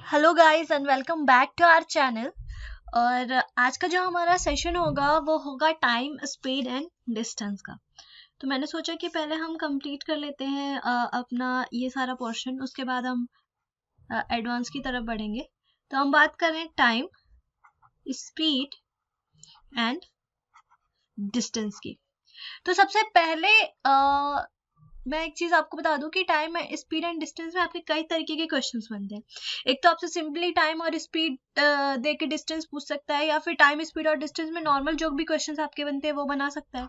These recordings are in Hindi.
Hello guys and welcome back to our channel. और आज का जो हमारा सेशन होगा वो होगा टाइम, स्पीड एंड डिस्टेंस का। तो मैंने सोचा कि पहले हम कंप्लीट कर लेते हैं अपना ये सारा पोर्शन, उसके बाद हम एडवांस की तरफ बढ़ेंगे। तो हम बात कर रहे हैं टाइम, स्पीड एंड डिस्टेंस की। तो सबसे पहले मैं एक चीज आपको बता दूं कि टाइम, स्पीड एंड डिस्टेंस में आपके कई तरीके के क्वेश्चंस बनते हैं। एक तो आपसे सिंपली टाइम और स्पीड दे के डिस्टेंस पूछ सकता है, या फिर टाइम, स्पीड और डिस्टेंस में नॉर्मल जो भी क्वेश्चंस आपके बनते हैं वो बना सकता है।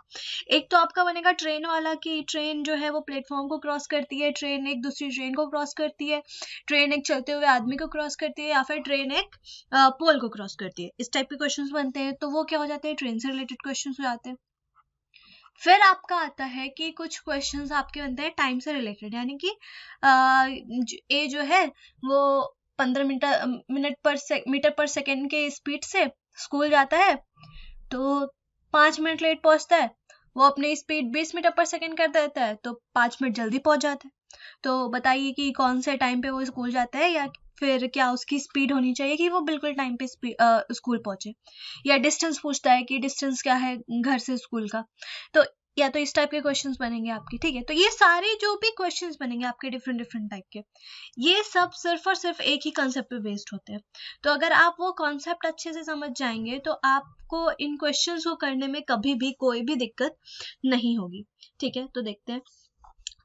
एक तो आपका बनेगा ट्रेन वाला, कि ट्रेन जो है वो प्लेटफॉर्म को क्रॉस करती है, ट्रेन एक दूसरी ट्रेन को क्रॉस करती है, ट्रेन एक चलते हुए आदमी को क्रॉस करती है, या फिर ट्रेन एक पोल को क्रॉस करती है। इस टाइप के क्वेश्चंस बनते हैं, तो वो क्या हो जाते हैं, ट्रेन से रिलेटेड क्वेश्चंस हो जाते हैं। फिर आपका आता है कि कुछ क्वेश्चंस आपके बनते हैं टाइम से रिलेटेड, यानी कि ए जो है वो 15 मीटर पर सेकेंड के स्पीड से स्कूल जाता है, तो 5 मिनट लेट पहुंचता है। वो अपनी स्पीड 20 मीटर पर सेकेंड कर देता है, तो 5 मिनट जल्दी पहुंच जाता है। तो बताइए कि कौन से टाइम पे वो स्कूल जाता है, या फिर क्या उसकी स्पीड होनी चाहिए कि वो बिल्कुल टाइम पे स्कूल पहुंचे। या डिस्टेंस पूछता है कि डिस्टेंस क्या है घर से स्कूल का। तो या तो इस टाइप के क्वेश्चंस बनेंगे आपके, ठीक है। तो ये सारे जो भी क्वेश्चंस बनेंगे आपके डिफरेंट डिफरेंट टाइप के, ये सब सिर्फ और सिर्फ एक ही कॉन्सेप्ट पे बेस्ड होते हैं। तो अगर आप वो कॉन्सेप्ट अच्छे से समझ जाएंगे तो आपको इन क्वेश्चंस को करने में कभी भी कोई भी दिक्कत नहीं होगी, ठीक है। तो देखते हैं।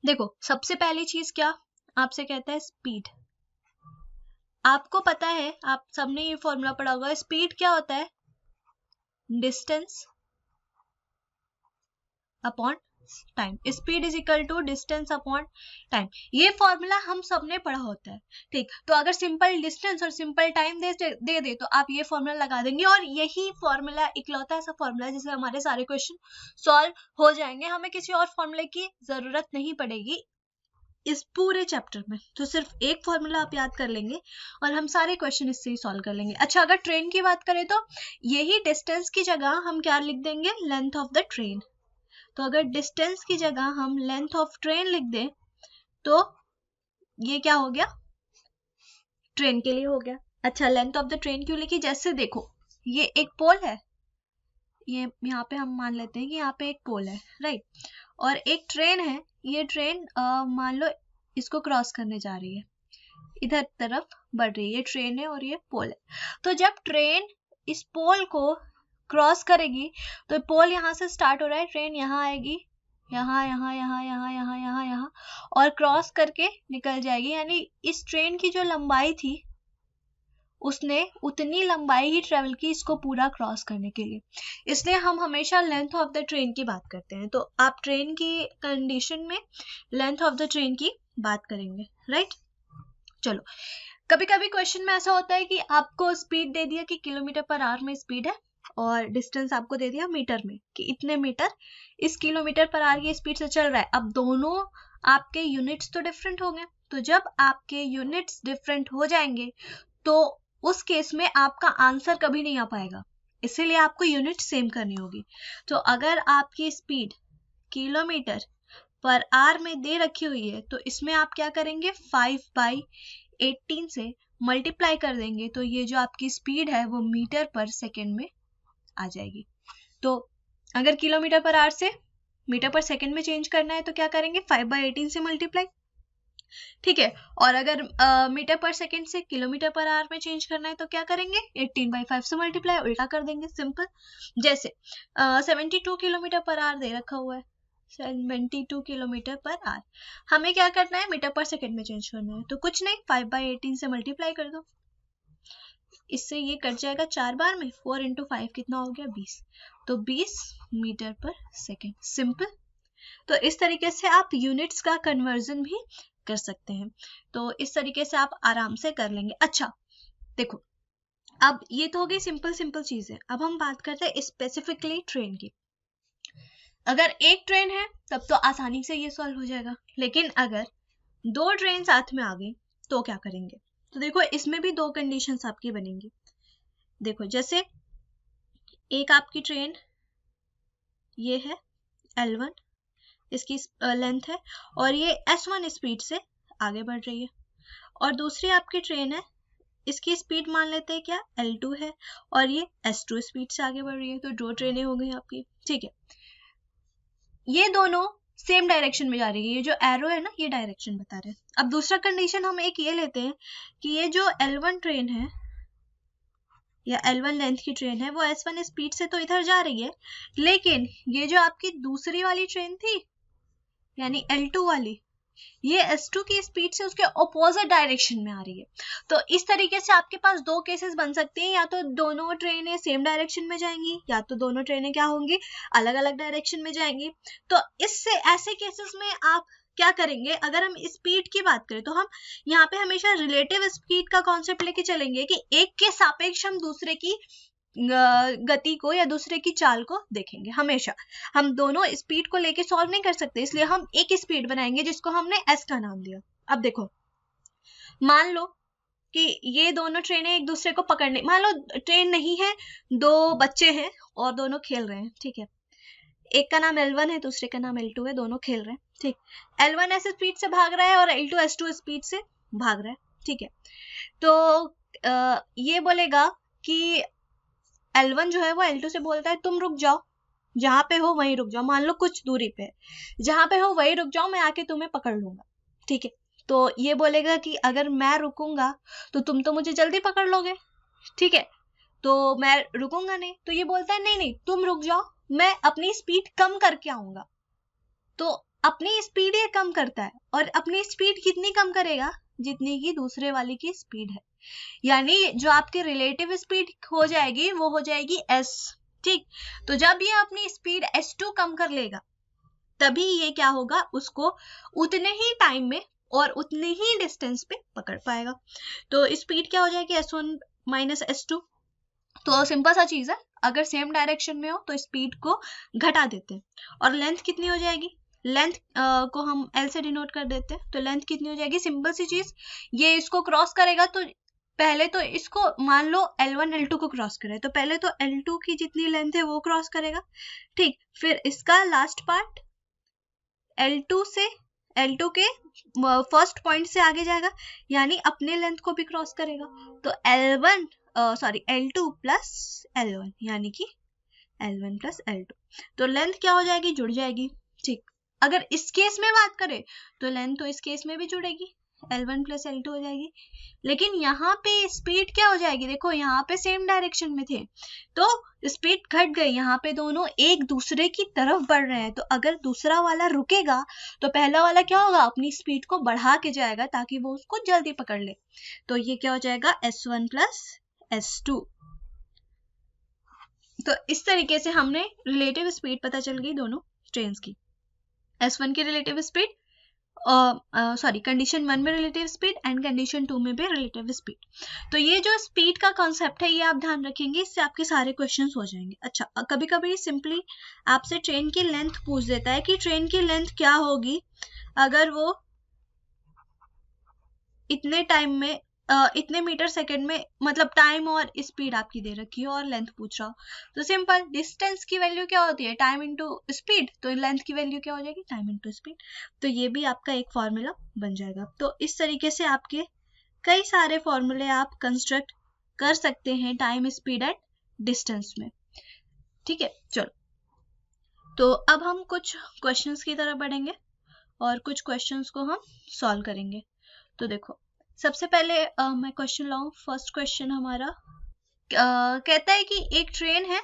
देखो, सबसे पहली चीज क्या आपसे कहता है, स्पीड। आपको पता है, आप सबने ये फॉर्मूला पढ़ा होगा, स्पीड क्या होता है, distance upon time. Speed is equal to distance upon time. ये फॉर्मूला हम सबने पढ़ा होता है, ठीक। तो अगर सिंपल डिस्टेंस और सिंपल टाइम दे तो आप ये फॉर्मूला लगा देंगे, और यही फॉर्मूला इकलौता ऐसा फॉर्मूला है जिससे हमारे सारे क्वेश्चन सॉल्व हो जाएंगे। हमें किसी और फॉर्मूले की जरूरत नहीं पड़ेगी इस पूरे चैप्टर में। तो सिर्फ एक फॉर्मूला आप याद कर लेंगे और हम सारे क्वेश्चन इससे ही सॉल्व कर लेंगे। अच्छा, अगर ट्रेन की बात करें तो यही डिस्टेंस की जगह हम क्या लिख देंगे, लेंथ ऑफ द ट्रेन। तो अगर डिस्टेंस की जगह हम लेंथ ऑफ ट्रेन लिख दें तो ये क्या हो गया, ट्रेन के लिए हो गया। अच्छा, लेंथ ऑफ द ट्रेन क्यों लिखी, जैसे देखो ये एक पोल है, ये यहाँ पे हम मान लेते हैं कि यहाँ पे एक पोल है, राइट। और एक ट्रेन है, ये ट्रेन मान लो इसको क्रॉस करने जा रही है, इधर तरफ बढ़ रही है, ये ट्रेन है और ये पोल है। तो जब ट्रेन इस पोल को क्रॉस करेगी, तो पोल यहाँ से स्टार्ट हो रहा है, ट्रेन यहाँ आएगी, यहाँ यहाँ यहाँ यहाँ यहाँ यहाँ यहाँ, और क्रॉस करके निकल जाएगी। यानी इस ट्रेन की जो लंबाई थी उसने उतनी लंबाई ही ट्रेवल की इसको पूरा क्रॉस करने के लिए। इसलिए हम हमेशा लेंथ ऑफ द ट्रेन की बात करते हैं। तो आप ट्रेन की कंडीशन में लेंथ ऑफ द ट्रेन की बात करेंगे, राइट। चलो, कभी कभी क्वेश्चन में ऐसा होता है कि आपको स्पीड दे दिया कि किलोमीटर पर आवर में स्पीड है, और डिस्टेंस आपको दे दिया मीटर में कि इतने मीटर इस किलोमीटर पर आवर की स्पीड से चल रहा है। अब दोनों आपके यूनिट्स तो डिफरेंट होंगे, तो जब आपके यूनिट्स डिफरेंट हो जाएंगे तो उस केस में आपका आंसर कभी नहीं आ पाएगा, इसीलिए आपको यूनिट सेम करनी होगी। तो अगर आपकी स्पीड किलोमीटर पर आवर में दे रखी हुई है, तो इसमें आप क्या करेंगे, 5/18 से मल्टीप्लाई कर देंगे, तो ये जो आपकी स्पीड है वो मीटर पर सेकेंड में आ जाएगी। तो अगर किलोमीटर पर आवर से मीटर पर सेकेंड में चेंज करना है तो क्या करेंगे, 5/18 से मल्टीप्लाई, ठीक है। और अगर मीटर पर सेकेंड से किलोमीटर पर आवर में चेंज करना है तो क्या करेंगे, 18/5 से मल्टीप्लाई, उल्टा कर देंगे, सिंपल। जैसे 72 किलोमीटर पर आवर दे रखा हुआ है, 72 किलोमीटर पर आवर, हमें क्या करना है, मीटर पर सेकेंड में चेंज करना है। तो कुछ नहीं, 5/18 से मल्टीप्लाई कर दो, इससे ये कट जाएगा 4 बार में, 4 × 5 कितना हो गया, 20। तो 20 मीटर पर सेकेंड, सिंपल। तो इस तरीके से आप यूनिट्स का कन्वर्जन भी कर सकते हैं। तो इस तरीके से आप आराम से कर लेंगे। अच्छा देखो, अब ये तो हो गई सिंपल सिंपल चीजें। अब हम बात करते हैं स्पेसिफिकली ट्रेन की। अगर एक ट्रेन है तब तो आसानी से ये सॉल्व हो जाएगा, लेकिन अगर दो ट्रेन साथ में आ गई तो क्या करेंगे। तो देखो, इसमें भी दो कंडीशंस आपकी बनेंगी। देखो, जैसे एक आपकी ट्रेन ये है L1, इसकी लेंथ है, और ये S1 स्पीड से आगे बढ़ रही है, और दूसरी आपकी ट्रेन है इसकी स्पीड मान लेते हैं क्या, L2 है, और ये S2 स्पीड से आगे बढ़ रही है, तो 2 ट्रेनें हो गई आपकी। ठीक है, ये दोनों सेम डायरेक्शन में जा रही है, ये जो एरो है ना ये डायरेक्शन बता रहे हैं। अब दूसरा कंडीशन हम एक ये लेते हैं कि ये जो L1 ट्रेन है या L1 लेंथ की ट्रेन है वो S1 स्पीड से तो इधर जा रही है, लेकिन ये जो आपकी दूसरी वाली ट्रेन थी यानी L2 वाली, ये S2 की स्पीड से उसके ऑपोजिट डायरेक्शन में आ रही है। तो इस तरीके से आपके पास दो केसेस बन सकते हैं, या तो दोनों ट्रेनें सेम डायरेक्शन में जाएंगी या तो दोनों ट्रेनें क्या होंगी, अलग अलग डायरेक्शन में जाएंगी। तो इससे ऐसे केसेस में आप क्या करेंगे, अगर हम स्पीड की बात करें तो हम यहाँ पे हमेशा रिलेटिव स्पीड का कॉन्सेप्ट लेके चलेंगे कि एक के सापेक्ष हम दूसरे की गति को या दूसरे की चाल को देखेंगे। हमेशा हम दोनों स्पीड को लेके सॉल्व नहीं कर सकते, इसलिए हम एक स्पीड बनाएंगे जिसको हमने S का नाम दिया। अब देखो, मान लो कि ये दोनों ट्रेनें एक दूसरे को पकड़ने, मान लो ट्रेन नहीं है, दो बच्चे हैं और दोनों खेल रहे हैं। ठीक है, एक का नाम L1 है, दूसरे का नाम L2 है, दोनों खेल रहे हैं। ठीक, L1 ऐसे स्पीड से भाग रहा है और L2 S2 स्पीड से भाग रहा है। ठीक है, तो ये बोलेगा कि L1 जो है वो L2 से बोलता है तुम रुक जाओ, जहां पे हो वहीं रुक जाओ, मान लो कुछ दूरी पे, जहां पे हो वहीं रुक जाओ, मैं आके तुम्हें पकड़ लूंगा। ठीक है, तो ये बोलेगा कि अगर मैं रुकूंगा तो तुम तो मुझे जल्दी पकड़ लोगे। ठीक है, तो मैं रुकूंगा नहीं, तो ये बोलता है नहीं नहीं तुम रुक जाओ, मैं अपनी स्पीड कम करके आऊंगा। तो अपनी स्पीड ये कम करता है, और अपनी स्पीड कितनी कम करेगा, जितनी की दूसरे वाले की स्पीड है, यानी जो आपकी रिलेटिव स्पीड हो जाएगी वो हो जाएगी S। ठीक, तो जब ये अपनी स्पीड S2 कम कर लेगा तभी ये क्या होगा, उसको उतने ही टाइम में और उतने ही डिस्टेंस पे पकड़ पाएगा। तो स्पीड क्या हो जाएगी, S1 माइनस S2। तो सिंपल सा चीज है, अगर सेम डायरेक्शन में हो तो स्पीड को घटा देते हैं। और लेंथ कितनी हो जाएगी, लेंथ को हम L से डिनोट कर देते हैं, तो लेंथ कितनी हो जाएगी, सिंपल सी चीज, ये इसको क्रॉस करेगा तो पहले तो इसको मान लो L1 L2 को क्रॉस करे, तो पहले तो L2 की जितनी लेंथ है वो क्रॉस करेगा। ठीक, फिर इसका लास्ट पार्ट L2 के फर्स्ट पॉइंट से आगे जाएगा, यानी अपने लेंथ को भी क्रॉस करेगा। तो L2 प्लस L1 यानी कि L1 प्लस L2, तो लेंथ क्या हो जाएगी, जुड़ जाएगी। ठीक, अगर इस केस में बात करें तो लेंथ तो इस केस में भी जुड़ेगी, L1 प्लस L2 हो जाएगी। लेकिन यहाँ पे स्पीड क्या हो जाएगी, देखो यहाँ पे सेम डायरेक्शन में थे तो स्पीड घट गई, यहाँ पे दोनों एक दूसरे की तरफ बढ़ रहे हैं। तो अगर दूसरा वाला रुकेगा तो पहला वाला क्या होगा, अपनी स्पीड को बढ़ा के जाएगा ताकि वो उसको जल्दी पकड़ ले। तो ये क्या हो जाएगा, S1 प्लस S2। तो इस तरीके से हमने रिलेटिव स्पीड पता चल गई दोनों ट्रेन्स की। S1 की रिलेटिव स्पीड, कंडीशन 1 में रिलेटिव स्पीड एंड कंडीशन 2 में भी रिलेटिव स्पीड। तो ये जो स्पीड का कॉन्सेप्ट है ये आप ध्यान रखेंगे, इससे आपके सारे क्वेश्चंस हो जाएंगे। अच्छा, कभी कभी सिंपली आपसे ट्रेन की लेंथ पूछ देता है कि ट्रेन की लेंथ क्या होगी अगर वो इतने टाइम में इतने मीटर सेकंड में, मतलब टाइम और स्पीड आपकी दे रखी है और लेंथ पूछ रहा हो। तो सिंपल, डिस्टेंस की वैल्यू क्या होती है, टाइम इनटू स्पीड, तो लेंथ की वैल्यू क्या हो जाएगी, टाइम इनटू स्पीड। तो ये भी आपका एक फॉर्मूला बन जाएगा। तो इस तरीके से आपके कई सारे फॉर्मूले आप कंस्ट्रक्ट कर सकते हैं टाइम, स्पीड एंड डिस्टेंस में। ठीक है, चलो तो अब हम कुछ क्वेश्चंस की तरफ बढ़ेंगे और कुछ क्वेश्चंस को हम सॉल्व करेंगे। तो देखो, सबसे पहले मैं क्वेश्चन लाऊं। फर्स्ट क्वेश्चन हमारा कहता है कि एक ट्रेन है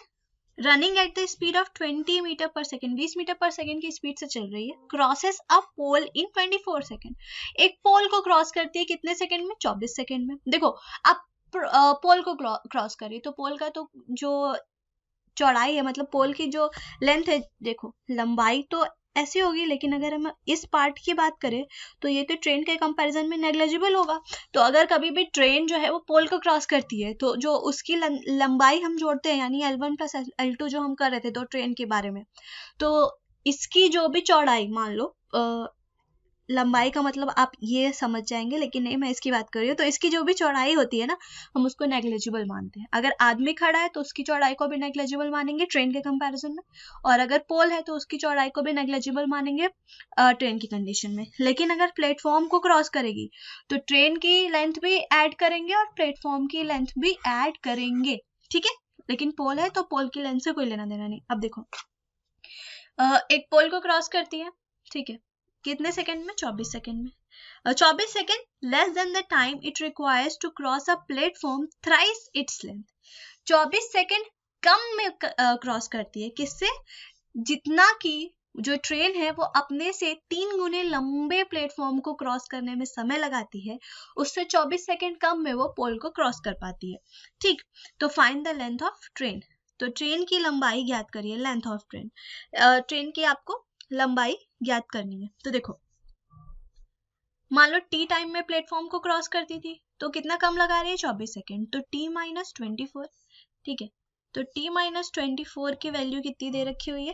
running at the speed of 20 metre per second, 20 metre per second की स्पीड से चल रही है, क्रॉसेस अ पोल इन 24 सेकेंड। एक पोल को क्रॉस करती है कितने सेकेंड में, 24 सेकेंड में। देखो, अब पोल को क्रॉस करी तो पोल का तो जो चौड़ाई है, मतलब पोल की जो लेंथ है, देखो लंबाई तो ऐसी होगी, लेकिन अगर हम इस पार्ट की बात करें तो ये तो ट्रेन के कंपैरिजन में नेग्लिजिबल होगा। तो अगर कभी भी ट्रेन जो है वो पोल को क्रॉस करती है तो जो उसकी लंबाई हम जोड़ते हैं, यानी L1 प्लस L2 जो हम कर रहे थे दो ट्रेन के बारे में, तो इसकी जो भी चौड़ाई मान लो लंबाई का मतलब आप ये समझ जाएंगे, लेकिन नहीं, मैं इसकी बात कर रही हूँ। तो इसकी जो भी चौड़ाई होती है ना, हम उसको नेग्लिजिबल मानते हैं। अगर आदमी खड़ा है तो उसकी चौड़ाई को भी नेग्लिजिबल मानेंगे ट्रेन के कंपैरिजन में, और अगर पोल है तो उसकी चौड़ाई को भी नेग्लिजिबल मानेंगे ट्रेन की कंडीशन में। लेकिन अगर प्लेटफॉर्म को क्रॉस करेगी तो ट्रेन की लेंथ भी ऐड करेंगे और प्लेटफॉर्म की लेंथ भी ऐड करेंगे, ठीक है। लेकिन पोल है तो पोल की लेंथ से कोई लेना देना नहीं। अब देखो, एक पोल को क्रॉस करती है, ठीक है, कितने सेकंड में? 24 सेकंड में। 24 second less than the time it requires to cross a platform thrice its length. 24 second कम में क्रॉस करती है, किससे? जितना कि जो ट्रेन है वो अपने से 3 गुने लंबे प्लेटफॉर्म को क्रॉस करने में समय लगाती है, उससे 24 सेकंड कम में वो पोल को क्रॉस कर पाती है, ठीक। तो find the length of train. तो ट्रेन की लंबाई ज्ञात करिए, लेंथ ऑफ ट्रेन। ट्रेन की आपको लंबाई ज्ञात करनी है। तो देखो, मान लो टी टाइम में प्लेटफॉर्म को क्रॉस करती थी तो कितना कम लगा रही है? 24 सेकेंड। तो टी माइनस 24, ठीक है। तो टी माइनस 24 की वैल्यू कितनी दे रखी हुई है?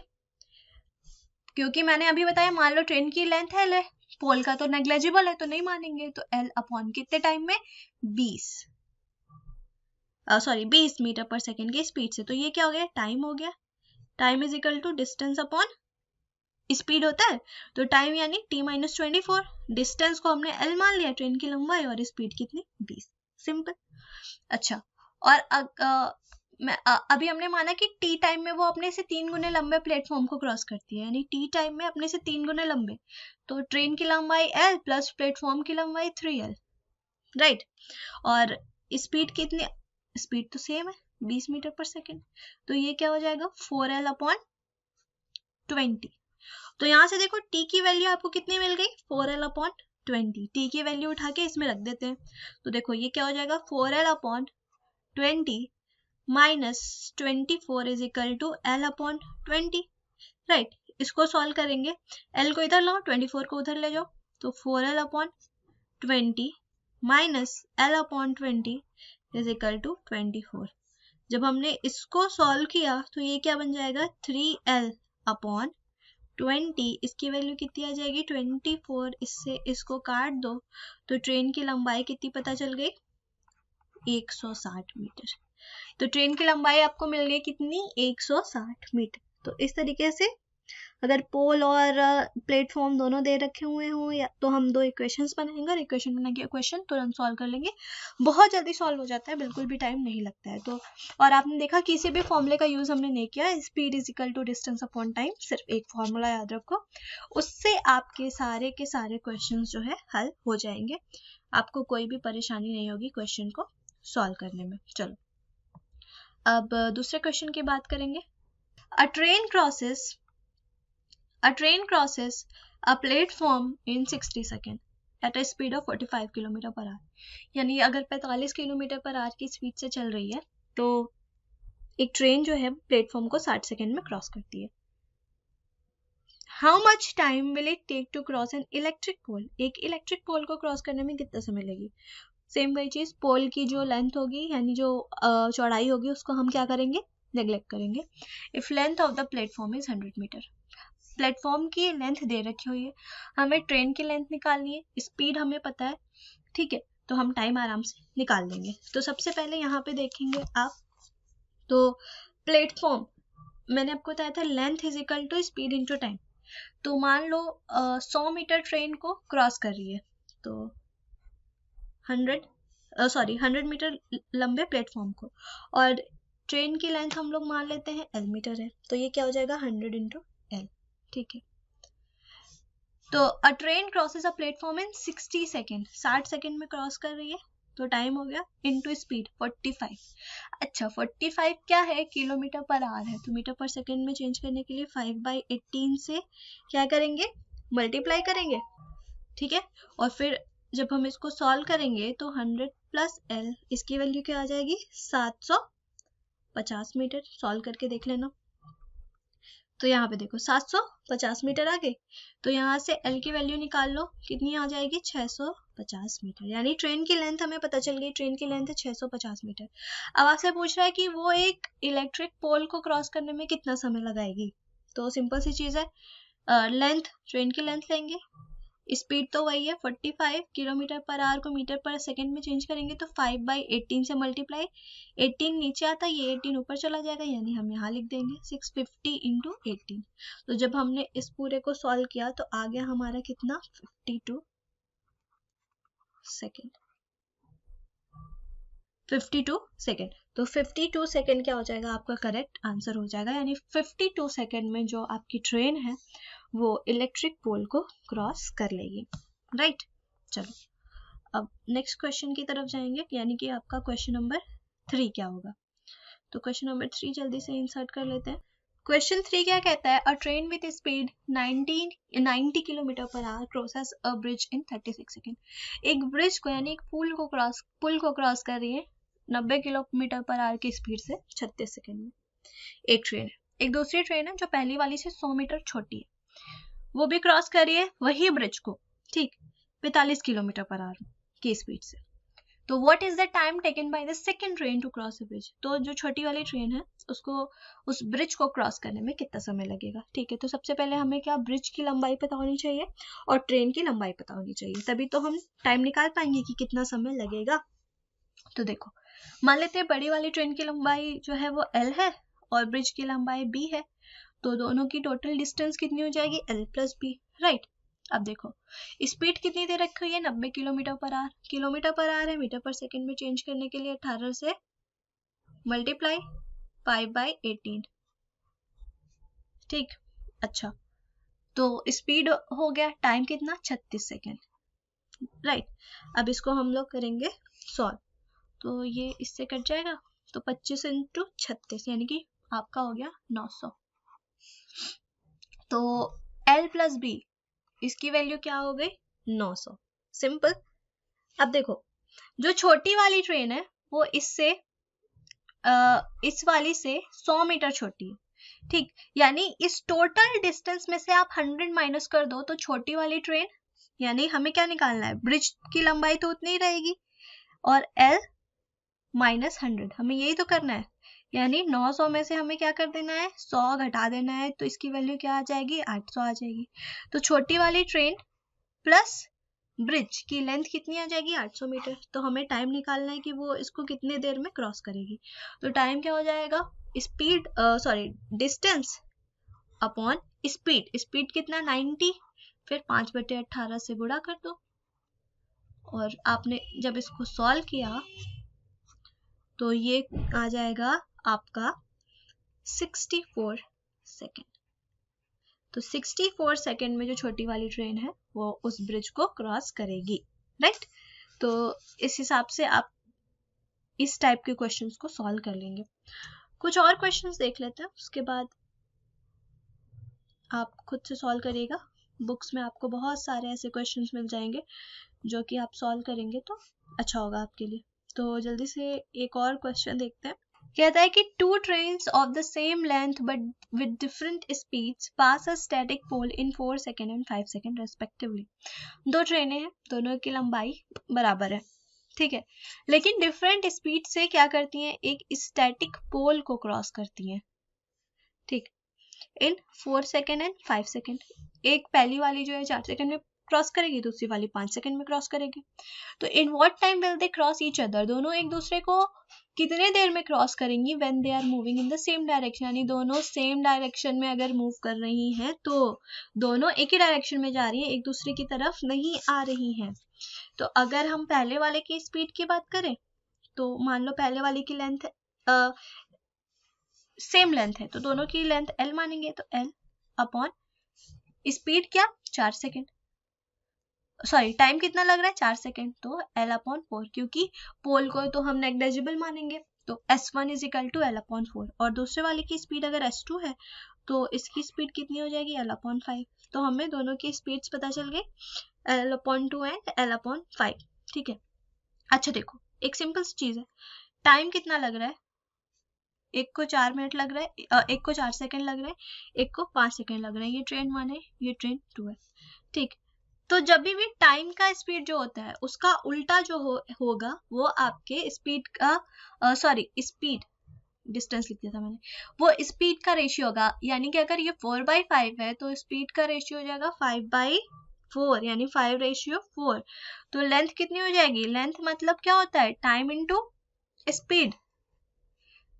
क्योंकि मैंने अभी बताया, मान लो ट्रेन की लेंथ एल है, पोल का तो नेग्लिजिबल है तो नहीं मानेंगे, तो एल अपॉन कितने टाइम में? 20 मीटर पर सेकेंड की स्पीड से। तो ये क्या हो गया? टाइम हो गया। Time is equal to distance upon speed होता है, तो टाइम यानी t माइनस 24, डिस्टेंस को हमने l मान लिया, ट्रेन की लंबाई, और स्पीड कितनी? 20। सिंपल। अच्छा, और अभी हमने माना कि t टाइम में वो अपने से 3 गुने लंबे प्लेटफॉर्म को क्रॉस करती है, यानी t टाइम में अपने से 3 गुने लंबे, तो ट्रेन की लंबाई l प्लस प्लेटफॉर्म की लंबाई 3l, राइट। और स्पीड कितनी? स्पीड तो सेम है, 20 मीटर पर सेकेंड। तो ये क्या हो जाएगा? 4l upon 20। तो यहाँ से देखो t की वैल्यू आपको कितनी मिल गई? 4l upon 20। t की वैल्यू उठा के इसमें रख देते हैं, तो देखो ये क्या हो जाएगा? 4l upon 20 minus 24 is equal to l upon 20, right. इसको सॉल्व करेंगे, l को इधर लाओ, 24 को उधर ले जाओ, तो 4l upon 20 minus l upon 20 is equal to 24। जब हमने इसको सॉल्व किया तो ये क्या बन जाएगा? 3l अपॉन 20, इसकी वैल्यू कितनी आ जाएगी? 24। इससे इसको काट दो तो ट्रेन की लंबाई कितनी पता चल गई? 160 मीटर। तो ट्रेन की लंबाई आपको मिल गई कितनी? 160 मीटर। तो इस तरीके से अगर पोल और प्लेटफॉर्म दोनों दे रखे हुए हों या तो हम 2 इक्वेशंस बनाएंगे, और इक्वेशन बना के क्वेश्चन तुरंत सॉल्व कर लेंगे। बहुत जल्दी सॉल्व हो जाता है, बिल्कुल भी टाइम नहीं लगता है। तो और आपने देखा किसी भी फॉर्मूले का यूज हमने नहीं किया, speed is equal to distance upon time, सिर्फ एक फॉर्मूला याद रखो, उससे आपके सारे के सारे क्वेश्चन जो है हल हो जाएंगे, आपको कोई भी परेशानी नहीं होगी क्वेश्चन को सॉल्व करने में। चलो अब दूसरे क्वेश्चन की बात करेंगे। A train crosses a platform in 60 seconds at a speed of 45 kilometre per hour. यानी अगर 45 किलोमीटर पर आवर की स्पीड से चल रही है तो एक ट्रेन जो है प्लेटफॉर्म को 60 सेकेंड में क्रॉस करती है। How much time will it take to cross an electric pole. एक इलेक्ट्रिक पोल को क्रॉस करने में कितना समय लगेगी? सेम वही चीज, पोल की जो लेंथ होगी यानी जो चौड़ाई होगी उसको हम क्या करेंगे? नेग्लेक्ट करेंगे। If length of the platform is 100 metre, platform की लेंथ दे रखी हुई है, हमें ट्रेन की लेंथ निकालनी है, स्पीड हमें पता है, ठीक है, तो हम टाइम आराम से निकाल देंगे। तो सबसे पहले यहाँ पे देखेंगे आप, तो प्लेटफॉर्म मैंने आपको बताया था length is equal to speed into time. तो मान लो 100 मीटर ट्रेन को क्रॉस कर रही है, तो 100 मीटर लंबे प्लेटफॉर्म को, और ट्रेन की लेंथ हम लोग मान लेते हैं l मीटर है, तो ये क्या हो जाएगा? 100 इंटू l, ठीक है। तो अ train crosses a platform in 60 second, 60 second में क्रॉस कर रही है, तो टाइम हो गया इंटू स्पीड 45। अच्छा 45 क्या है? किलोमीटर पर आवर है, तो मीटर पर सेकेंड में चेंज करने के लिए 5/18 से क्या करेंगे? मल्टीप्लाई करेंगे, ठीक है। और फिर जब हम इसको सॉल्व करेंगे तो 100 प्लस l, इसकी वैल्यू क्या आ जाएगी? 750 मीटर। सॉल्व करके देख लेना। तो यहाँ पे देखो 750 मीटर आ गए, तो यहाँ से l की वैल्यू निकाल लो, कितनी आ जाएगी? 650 मीटर। यानी ट्रेन की लेंथ हमें पता चल गई, ट्रेन की लेंथ है 650 मीटर। अब आपसे पूछ रहा है कि वो एक इलेक्ट्रिक पोल को क्रॉस करने में कितना समय लगाएगी। तो सिंपल सी चीज है, लेंथ, ट्रेन की लेंथ लेंगे स्पीड तो वही है 45 किलोमीटर पर आवर को मीटर पर सेकंड में चेंज करेंगे तो 5/18 से मल्टीप्लाई, 18 नीचे आता है, ये 18 ऊपर चला जाएगा, यानी हम यहाँ लिख देंगे 650 इंटू 18। तो जब हमने इस पूरे को सॉल्व किया तो आ गया हमारा कितना 52 सेकेंड, 52 सेकेंड। तो 52 सेकेंड क्या हो जाएगा आपका करेक्ट आंसर हो जाएगा, यानी 52 सेकेंड में जो आपकी ट्रेन है वो इलेक्ट्रिक पोल को क्रॉस कर लेगी, राइट। चलो अब नेक्स्ट क्वेश्चन की तरफ जाएंगे, यानी कि आपका क्वेश्चन नंबर 3 क्या होगा। तो क्वेश्चन नंबर 3 जल्दी से इंसर्ट कर लेते हैं। क्वेश्चन 3 क्या कहता है, अ train with speed 90 kilometre per hour crosses a bridge in 36 second. एक ब्रिज को यानी एक पुल को क्रॉस कर रही है 90 किलोमीटर पर आवर की स्पीड से 36 सेकेंड में। एक ट्रेन है, एक दूसरी ट्रेन है जो पहली वाली से 100 मीटर छोटी है, वो भी क्रॉस कर रही है वही ब्रिज को, ठीक, 45 किलोमीटर पर आवर की स्पीड से। तो what is the time taken by the second train to cross the bridge. तो जो छोटी वाली ट्रेन है उसको उस ब्रिज को क्रॉस करने में कितना समय लगेगा, ठीक है। तो सबसे पहले हमें क्या ब्रिज की लंबाई पता होनी चाहिए और ट्रेन की लंबाई पता होनी चाहिए, तभी तो हम टाइम निकाल पाएंगे कि कितना समय लगेगा। तो देखो मान लेते हैं बड़ी वाली ट्रेन की लंबाई जो है वो L है और ब्रिज की लंबाई B है, तो दोनों की टोटल डिस्टेंस कितनी हो जाएगी L + B, राइट। अब देखो स्पीड कितनी दे रखी हुई है 90 kilometre per hour, kilometre per hour है, मीटर पर सेकंड में चेंज करने के लिए 18 से मल्टीप्लाई 5/18, ठीक। अच्छा तो स्पीड हो गया, टाइम कितना 36 सेकेंड, राइट। अब इसको हम लोग करेंगे सॉल्व, तो ये इससे कट जाएगा, तो 25 इंटू 36 यानी कि आपका हो गया 900। तो L + B इसकी वैल्यू क्या हो गई 900, सिंपल। अब देखो जो छोटी वाली ट्रेन है वो इससे इस वाली से 100 मीटर छोटी है, ठीक, यानी इस टोटल डिस्टेंस में से आप 100 माइनस कर दो तो छोटी वाली ट्रेन, यानी हमें क्या निकालना है, ब्रिज की लंबाई तो उतनी ही रहेगी और L - 100 हमें यही तो करना है, यानी 900 में से हमें क्या कर देना है 100 घटा देना है, तो इसकी वैल्यू क्या आ जाएगी 800 आ जाएगी। तो छोटी वाली ट्रेन प्लस ब्रिज की लेंथ कितनी आ जाएगी 800 मीटर। तो हमें टाइम निकालना है कि वो इसको कितने देर में क्रॉस करेगी। तो टाइम क्या हो जाएगा speed distance upon speed, speed कितना 90, फिर 5/18 से गुणा कर दो, और आपने जब इसको सॉल्व किया तो ये आ जाएगा आपका 64 सेकेंड। तो 64 सेकेंड में जो छोटी वाली ट्रेन है वो उस ब्रिज को क्रॉस करेगी, राइट। तो इस हिसाब से आप इस टाइप के क्वेश्चंस को सॉल्व कर लेंगे। कुछ और क्वेश्चंस देख लेते हैं, उसके बाद आप खुद से सॉल्व करिएगा। बुक्स में आपको बहुत सारे ऐसे क्वेश्चंस मिल जाएंगे जो कि आप सॉल्व करेंगे तो अच्छा होगा आपके लिए। तो जल्दी से एक और क्वेश्चन देखते हैं। कहता है कि 2 trains of the same length but with different speeds pass a static pole in 4 second and 5 second respectively। 2 ट्रेनें हैं, दोनों की लंबाई बराबर है, ठीक है, लेकिन डिफरेंट स्पीड से क्या करती हैं, एक स्टैटिक पोल को क्रॉस करती हैं, ठीक, इन 4 सेकेंड एंड 5 सेकेंड। एक पहली वाली जो है 4 सेकेंड में क्रॉस करेगी, दूसरी वाली 5 सेकेंड में क्रॉस करेगी। तो in what time will they cross each other, दोनों एक दूसरे को कितने देर में क्रॉस करेंगी when they are moving in the same direction, यानी दोनों सेम डायरेक्शन में अगर मूव कर रही हैं तो दोनों एक ही डायरेक्शन में जा रही हैं, एक दूसरे की तरफ नहीं आ रही हैं। तो अगर हम पहले वाले की स्पीड की बात करें तो मान लो पहले वाले की लेंथ सेम लेंथ है, तो दोनों की लेंथ L मानेंगे, तो L अपॉन स्पीड क्या 4 सेकेंड, सॉरी टाइम कितना लग रहा है 4 सेकेंड, तो L/4, क्योंकि पोल को तो हम नेग्लिजिबल मानेंगे, तो S1 = L/4। और दूसरे वाले की स्पीड अगर S2 है तो इसकी स्पीड कितनी हो जाएगी L/5। तो हमें दोनों की स्पीड्स पता चल गई L/2 एंड L/5, ठीक है। अच्छा देखो एक सिंपल सी चीज है, टाइम कितना लग रहा है, एक को 4 मिनट लग रहा है, एक को 4 सेकेंड लग रहा है, एक को 5 सेकेंड लग रहा है, ये ट्रेन 1 है, ये ट्रेन 2 है, ठीक। तो जब भी टाइम का स्पीड जो होता है उसका उल्टा जो होगा वो आपके स्पीड का स्पीड डिस्टेंस लिख दिया था मैंने, वो स्पीड का रेशियो होगा, यानी कि अगर ये 4/5 है तो स्पीड का रेशियो हो जाएगा 4 यानी 5:4। तो लेंथ कितनी हो जाएगी? लेंथ मतलब क्या होता है? Time into speed.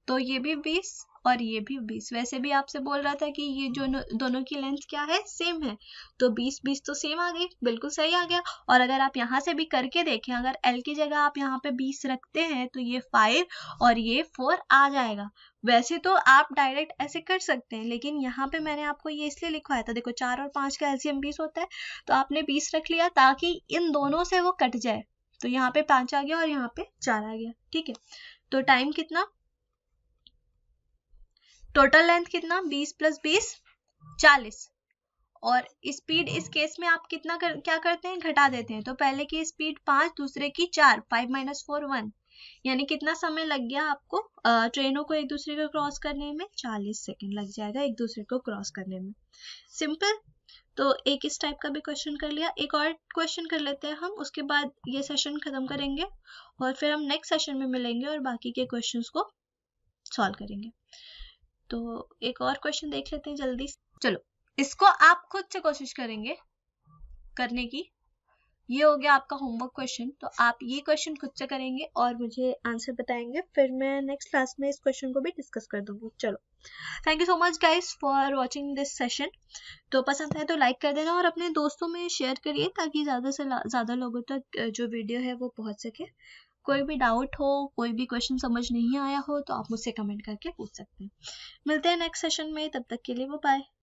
तो ये भी 20 और ये भी 20। वैसे भी आपसे बोल रहा था कि ये जो दोनों की लेंथ क्या है? सेम है। तो 20 तो सेम आ गई, बिल्कुल सही आ गया। और अगर आप यहाँ से भी करके देखें, अगर L की जगह आप यहाँ पे 20 रखते हैं तो ये 5 और ये 4 आ जाएगा। वैसे तो आप डायरेक्ट ऐसे कर सकते हैं, लेकिन यहाँ पे मैंने आपको ये इसलिए लिखवाया था, देखो 4 और 5 का एलसीएम 20 होता है, तो आपने 20 रख लिया ताकि इन दोनों से वो कट जाए। तो यहाँ पे 5 आ गया और यहाँ पे 4 आ गया, ठीक है। तो टाइम कितना? टोटल लेंथ कितना? 20 + 20 40। और स्पीड इस केस में आप कितना क्या करते हैं? घटा देते हैं। तो पहले की स्पीड 5, दूसरे की 4, 5 - 4 1। यानी कितना समय लग गया आपको ट्रेनों को एक दूसरे को क्रॉस करने में? 40 सेकंड लग जाएगा एक दूसरे को क्रॉस करने में। सिंपल। तो एक इस टाइप का भी क्वेश्चन कर लिया। एक और क्वेश्चन कर लेते हैं हम, उसके बाद ये सेशन खत्म करेंगे और फिर हम नेक्स्ट सेशन में मिलेंगे और बाकी के क्वेश्चंस को सॉल्व करेंगे। तो एक और क्वेश्चन देख लेते हैं जल्दी। चलो, इसको आप खुद से कोशिश करेंगे करने की। ये हो गया आपका होमवर्क क्वेश्चन। तो आप ये क्वेश्चन खुद से करेंगे और मुझे आंसर बताएंगे, फिर मैं नेक्स्ट क्लास में इस क्वेश्चन को भी डिस्कस कर दूंगी। चलो, thank you so much guys for watching this session. तो पसंद आए तो लाइक कर देना और अपने दोस्तों में शेयर करिए ताकि ज़्यादा से ज़्यादा लोगों तक जो वीडियो है वो पहुंच सके। कोई भी डाउट हो, कोई भी क्वेश्चन समझ नहीं आया हो तो आप मुझसे कमेंट करके पूछ सकते हैं। मिलते हैं नेक्स्ट सेशन में, तब तक के लिए बाय।